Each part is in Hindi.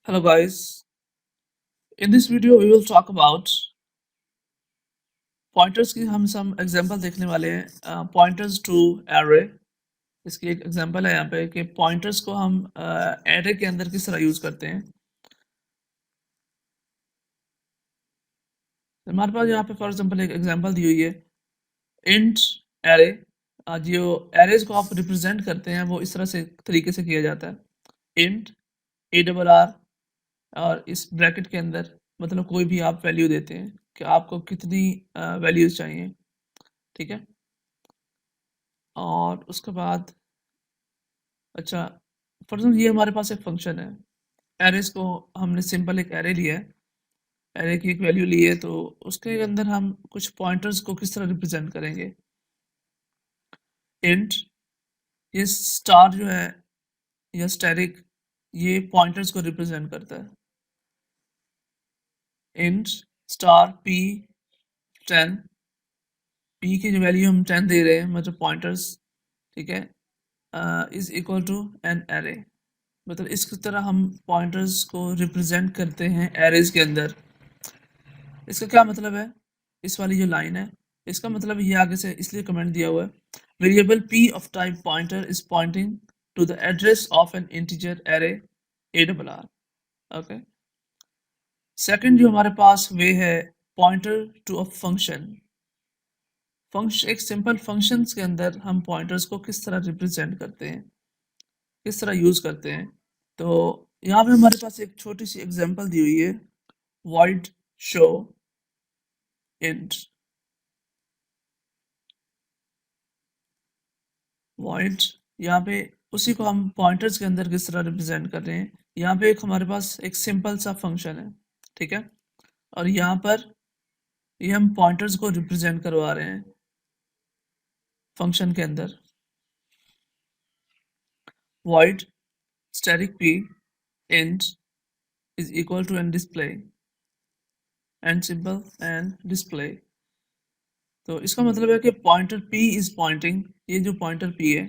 Hello guys, in this video we will talk about pointers की हम some example देखने वाले हैं pointers to array। इसकी एक example है यहाँ पे कि pointers को हम array के अंदर किस तरह यूज करते हैं। हमारे पास यहाँ पे फॉर एग्जांपल एक example दी हुई है int array। जो arrays को आप represent करते हैं वो इस तरह से तरीके से किया जाता है int arr और इस ब्रैकेट के अंदर मतलब कोई भी आप वैल्यू देते हैं कि आपको कितनी वैल्यूज चाहिए, ठीक है। और उसके बाद अच्छा फॉर एग्जाम्पल ये हमारे पास एक फंक्शन है एरेस को हमने सिंपल एक एरे लिया है, एरे की एक वैल्यू ली है, तो उसके अंदर हम कुछ पॉइंटर्स को किस तरह रिप्रेजेंट करेंगे। इंट ये स्टार जो है या स्टैटिक ये पॉइंटर्स को रिप्रेजेंट करता है। इंट स्टार पी 10 पी की जो वैल्यू हम 10 दे रहे हैं मतलब पॉइंटर्स, ठीक है, is equal to an array. मतलब इस तरह हम पॉइंटर्स को रिप्रेजेंट करते हैं एरेज के अंदर। इसका क्या मतलब है, इस वाली जो लाइन है इसका मतलब ये आगे से इसलिए कमेंट दिया हुआ है variable p of type pointer is pointing to the address of an integer array ARR। Okay, second जो हमारे पास वे है pointer to a function. Function एक सिंपल फंक्शंस के अंदर हम पॉइंटर्स को किस तरह रिप्रेजेंट करते हैं, किस तरह यूज करते हैं। तो यहाँ पे हमारे पास एक छोटी सी एग्जांपल दी हुई है void show int void। यहाँ पे उसी को हम पॉइंटर्स के अंदर किस तरह रिप्रेजेंट कर रहे हैं। यहाँ पे एक हमारे पास एक सिंपल सा फंक्शन है, ठीक है, और यहाँ पर ये हम पॉइंटर्स को रिप्रेजेंट करवा रहे हैं फंक्शन के अंदर। void static p int is equal to and display and symbol and display। तो इसका मतलब है कि पॉइंटर p इज पॉइंटिंग, ये जो पॉइंटर p है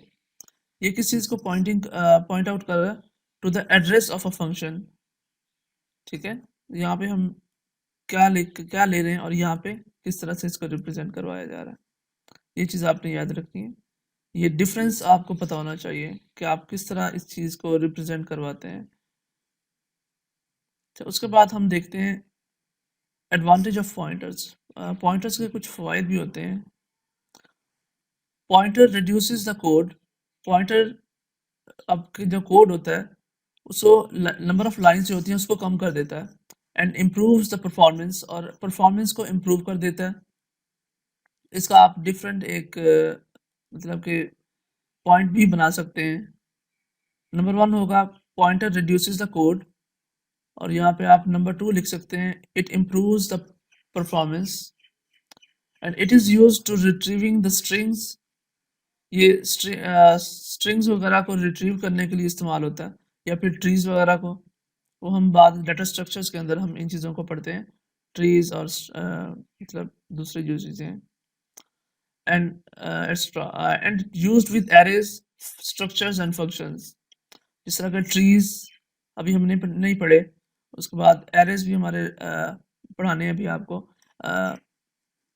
ये किस चीज को पॉइंट आउट कर रहा है to the address of a function, ठीक है। यहाँ पे हम क्या ले रहे हैं और यहाँ पे किस तरह से इसको रिप्रेजेंट करवाया जा रहा है, ये चीज़ आपने याद रखनी है। ये डिफरेंस आपको पता होना चाहिए कि आप किस तरह इस चीज़ को रिप्रेजेंट करवाते हैं। तो उसके बाद हम देखते हैं एडवांटेज ऑफ पॉइंटर्स। पॉइंटर्स के कुछ फ़वाद भी होते हैं। Pointer reduces the code. Pointer आपके जो कोड होता है उसको नंबर ऑफ लाइंस जो होती हैं उसको कम कर देता है एंड इम्प्रूव्स द परफॉर्मेंस, और परफॉर्मेंस को इम्प्रूव कर देता है। इसका आप डिफरेंट एक मतलब कि पॉइंट भी बना सकते हैं। नंबर वन होगा पॉइंटर रिड्यूसेस द कोड, और यहाँ पे आप नंबर टू लिख सकते हैं it improves the performance and it is used to retrieving the strings. ये स्ट्रिंग्स वगैरह को रिट्रीव करने के लिए इस्तेमाल होता है, या फिर ट्रीज वगैरह को, वो हम बाद डाटा स्ट्रक्चर्स के अंदर हम इन चीज़ों को पढ़ते हैं, ट्रीज और मतलब दूसरी जो चीज़ें हैं। And extra and used with arrays structures and functions. जिस तरह का ट्रीज अभी हमने नहीं पढ़े, उसके बाद एरेज भी हमारे पढ़ाने हैं अभी आपको।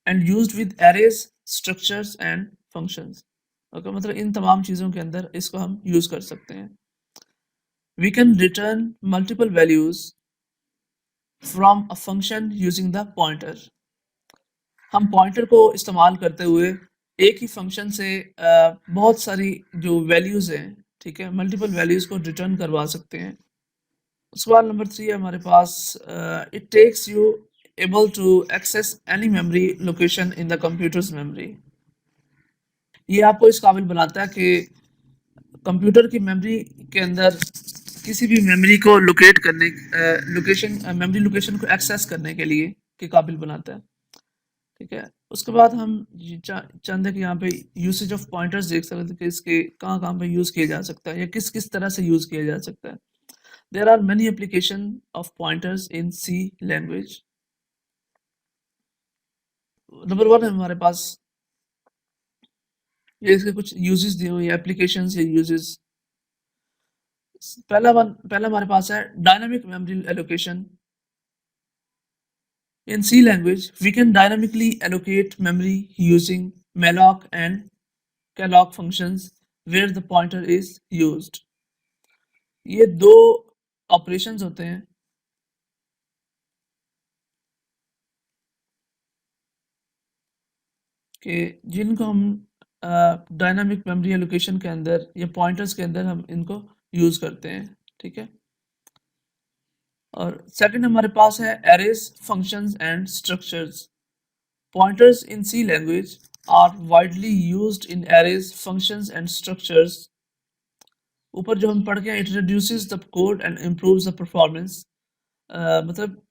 And used with arrays structures and functions. Okay, मतलब इन तमाम चीज़ों के अंदर इसको हम यूज़ कर सकते हैं। We can return multiple values from a function using the pointer. हम पॉइंटर को इस्तेमाल करते हुए एक ही फंक्शन से बहुत सारी जो वैल्यूज हैं, ठीक है, मल्टीपल वैल्यूज को रिटर्न करवा सकते हैं। सवाल नंबर 3 है हमारे पास it takes you able to access any memory location in the computer's memory. ये आपको इस काबिल बनाता है कि कंप्यूटर की मेमोरी के अंदर किसी भी मेमोरी को लोकेट करने मेमोरी लोकेशन को एक्सेस करने के लिए के काबिल बनाता है, ठीक है। उसके बाद हम चंद है कि यहाँ पे यूसेज ऑफ पॉइंटर्स देख सकते हैं कि इसके कहाँ कहाँ पे यूज़ किया जा सकता है या किस किस तरह से यूज़ किया जा सकता है। There are many application of pointers in C language. Number one है हमारे पास, ये इसके कुछ यूजेस दिए हुए एप्लीकेशन या यूजेस। पहला हमारे पास है dynamic memory allocation. In C language, we can dynamically allocate memory using malloc and calloc functions where the pointer is used. ये दो ऑपरेशंस होते हैं कि जिनको हम डायनामिक मेमोरी एलोकेशन के अंदर या पॉइंटर्स के अंदर हम इनको यूज करते हैं. ठीक है. और सेकंड हमारे पास है arrays functions and structures. Pointers in C language are widely used in arrays, functions and structures. ऊपर जो हम पढ़ के it reduces the code and improves the performance. मतलब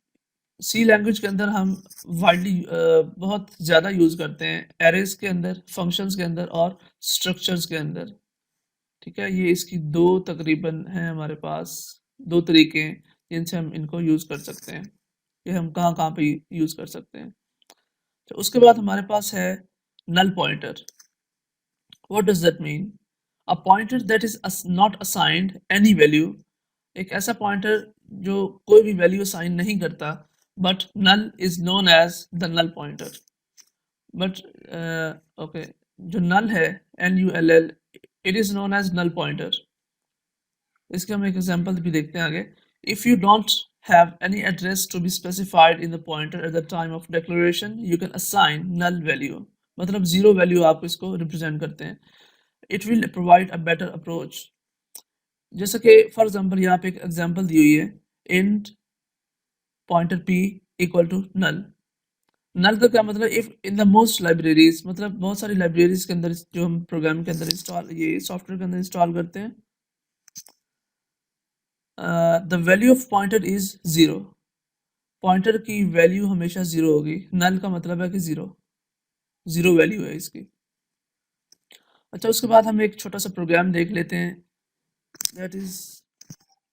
C लैंग्वेज के अंदर हम वाइडली बहुत ज़्यादा यूज़ करते हैं एरेज के अंदर, फंक्शंस के अंदर और स्ट्रक्चर्स के अंदर. ठीक है. ये इसकी दो तकरीबन हैं हमारे पास, दो तरीके हैं जिनसे हम इनको यूज़ कर सकते हैं. ये हम कहाँ कहाँ पे यूज़ कर सकते हैं. तो उसके बाद हमारे पास है null pointer. What does that mean? A pointer that is not assigned any value. एक ऐसा पॉइंटर जो कोई भी वैल्यू असाइन नहीं करता, but null is known as the null pointer. But okay, जो null है null, it is known as null pointer. इसके हम एक एग्जांपल भी देखते हैं आगे. If you don't have any address to be specified in the pointer at the time of declaration, you can assign null value. मतलब जीरो वैल्यू आप इसको रिप्रेजेंट करते हैं. It will provide a better approach. जैसा कि फॉर एग्जांपल यहाँ पे एक एग्जांपल दी हुई है, int pointer p equal to null. नल का क्या मतलब? If in the most libraries, मतलब बहुत सारी लाइब्रेरीज के अंदर जो हम प्रोग्राम के अंदर इंस्टॉल, ये सॉफ्टवेयर के अंदर इंस्टॉल करते हैं, the value of pointer is 0. Pointer की वैल्यू हमेशा 0 होगी. नल का मतलब है कि 0 वैल्यू है इसकी. अच्छा, उसके बाद हम एक छोटा सा प्रोग्राम देख लेते हैं, that is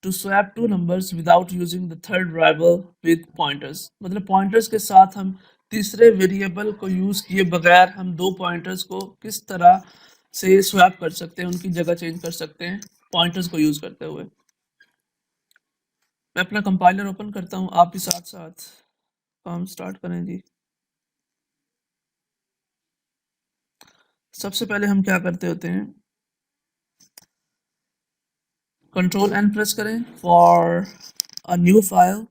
to swap two numbers without using the third variable with pointers. मतलब पॉइंटर्स के साथ हम तीसरे वेरिएबल को यूज किए बगैर हम दो पॉइंटर्स को किस तरह से स्वैप कर सकते हैं, उनकी जगह चेंज कर सकते हैं पॉइंटर्स को यूज करते हुए. मैं अपना कंपाइलर ओपन करता हूँ, आप भी साथ साथ काम स्टार्ट करें जी. सबसे पहले हम क्या करते होते हैं, कंट्रोल एन प्रेस करें फॉर अ न्यू फाइल.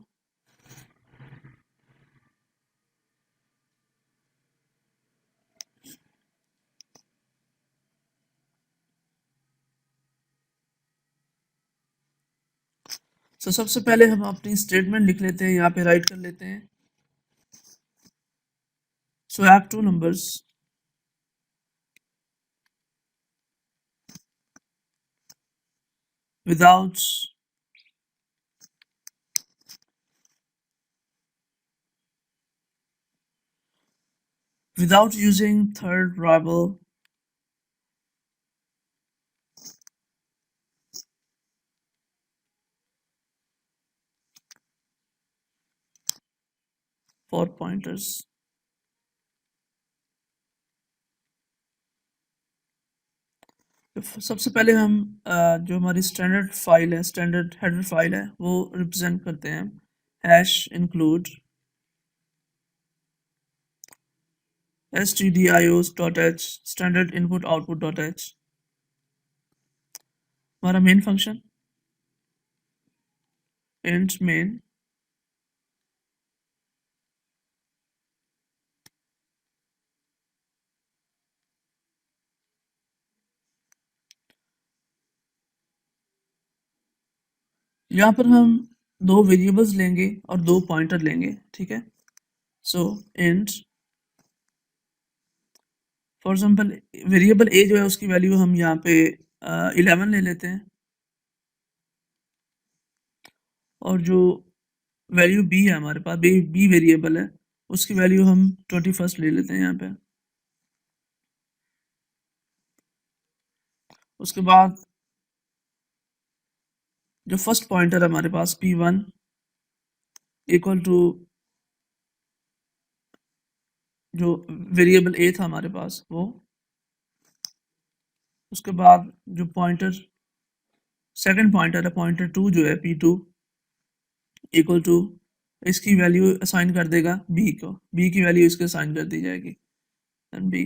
तो सबसे पहले हम अपनी स्टेटमेंट लिख लेते हैं, यहाँ पे राइट कर लेते हैं, swap two numbers without using third variable for pointers. सबसे पहले हम जो हमारी स्टैंडर्ड फाइल है, स्टैंडर्ड हेडर फाइल है, वो रिप्रेजेंट करते हैं hash include stdios.h standard input output.h. हमारा मेन फंक्शन int main, यहाँ पर हम दो वेरिएबल्स लेंगे और दो पॉइंटर लेंगे. ठीक है. सो int फॉर एग्जाम्पल वेरिएबल ए जो है उसकी वैल्यू हम यहाँ पे 11 ले लेते हैं, और जो वैल्यू बी है हमारे पास, बी वेरिएबल है, उसकी वैल्यू हम 21 ले लेते हैं यहाँ पे. उसके बाद जो फर्स्ट पॉइंटर है हमारे पास p1 इक्वल टू जो वेरिएबल ए था हमारे पास वो. उसके बाद जो पॉइंटर सेकंड पॉइंटर है पॉइंटर 2 जो है p2 इक्वल टू इसकी वैल्यू असाइन कर देगा b को, b की वैल्यू इसको असाइन कर दी जाएगी एंड b।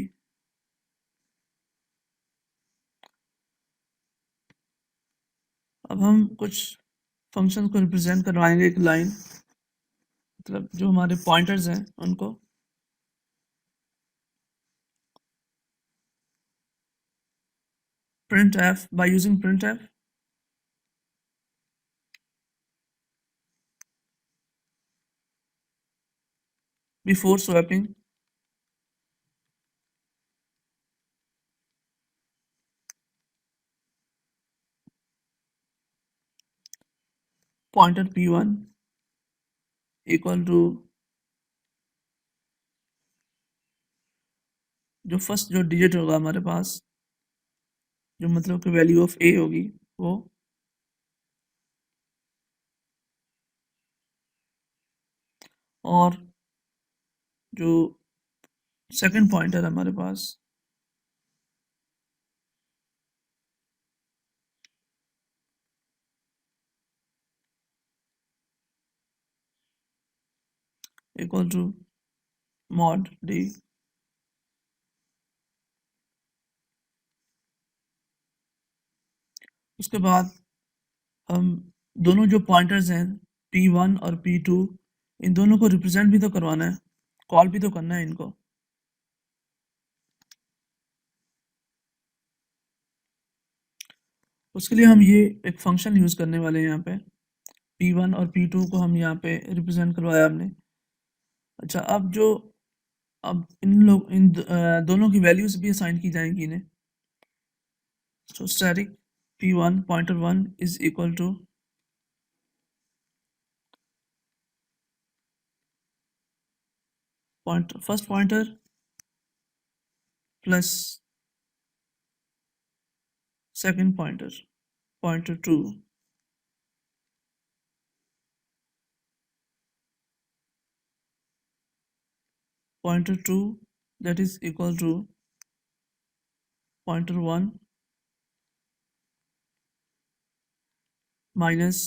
अब हम कुछ फंक्शन को रिप्रेजेंट करवाएंगे एक लाइन, मतलब जो हमारे पॉइंटर्स हैं उनको। printf, by using printf before swapping pointer p1 equal to जो फर्स्ट जो डिजिट होगा हमारे पास, जो मतलब कि वैल्यू ऑफ ए होगी वो, और जो सेकंड पॉइंटर हमारे पास इक्वल टू मॉड डी। उसके बाद हम दोनों जो पॉइंटर्स हैं p1 और p2, इन दोनों को रिप्रेजेंट भी तो करवाना है, कॉल भी तो करना है इनको। उसके लिए हम ये एक फंक्शन यूज़ करने वाले हैं यहाँ पे, p1 और p2 को हम यहाँ पे रिप्रेजेंट करवाया हमने। अच्छा, अब दोनों की वैल्यूज भी असाइन की जाएंगी इन्हें। So static p1 pointer 1 is equal to first pointer plus second pointer pointer 2 pointer 2 that is equal to pointer 1 minus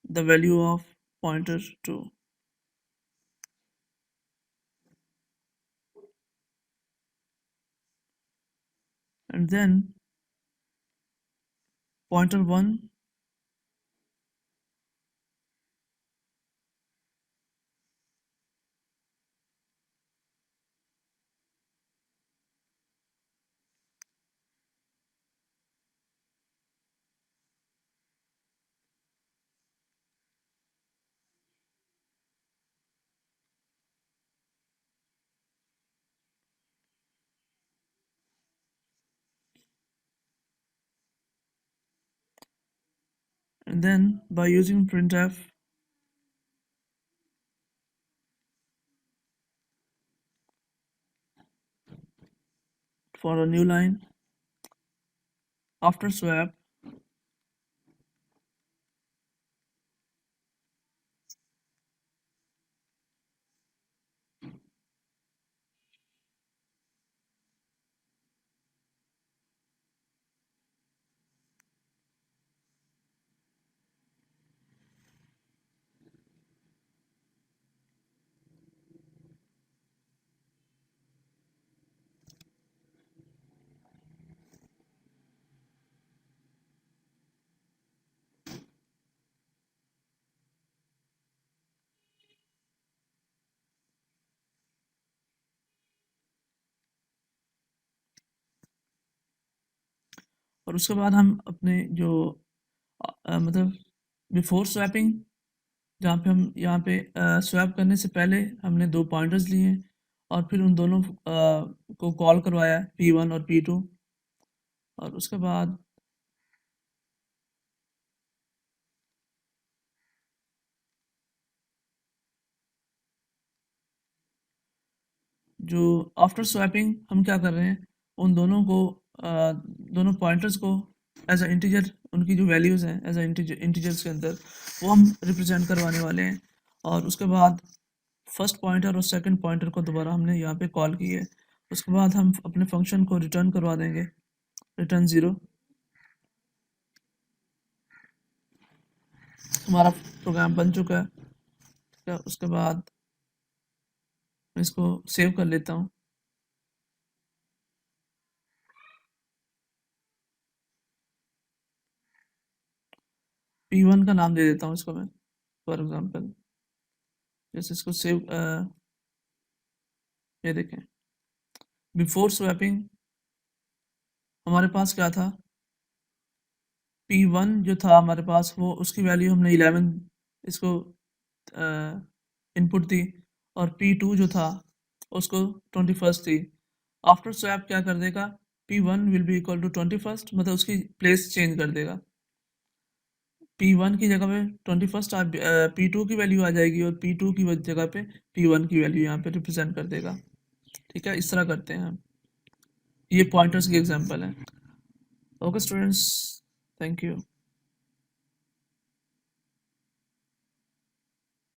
the value of pointer 2, and then pointer 1 and then by using printf for a new line after swap और उसके बाद हम अपने जो मतलब बिफोर स्वैपिंग, जहाँ पे हम यहाँ पे स्वैप करने से पहले हमने दो पॉइंटर्स लिए और फिर उन दोनों को कॉल करवाया p1 और p2, और उसके बाद जो आफ्टर स्वैपिंग हम क्या कर रहे हैं, उन दोनों को दोनों पॉइंटर्स को एज अ इंटीजर, उनकी जो वैल्यूज़ हैं एज अ इंटीजर्स के अंदर वो हम रिप्रेजेंट करवाने वाले हैं। और उसके बाद फर्स्ट पॉइंटर और सेकंड पॉइंटर को दोबारा हमने यहाँ पे कॉल की है। उसके बाद हम अपने फंक्शन को रिटर्न करवा देंगे, रिटर्न 0। हमारा प्रोग्राम बन चुका है। ठीक है, उसके बाद मैं इसको सेव कर लेता हूँ। P1 का नाम दे देता हूँ इसको मैं, फॉर एग्जांपल। जैसे इसको सेव ये देखें, बिफोर स्वैपिंग हमारे पास क्या था, P1 जो था हमारे पास, वो उसकी वैल्यू हमने 11 इसको इनपुट दी, और P2 जो था उसको 21 थी। आफ्टर स्वैप क्या कर देगा, P1 will be equal to 21, मतलब उसकी प्लेस चेंज कर देगा। P1 की जगह पे 21 P2 की वैल्यू आ जाएगी, और P2 की जगह पे P1 की वैल्यू यहाँ पे रिप्रेजेंट कर देगा। ठीक है, इस तरह करते हैं हम। ये पॉइंटर्स की एग्जांपल है। Okay students, thank you.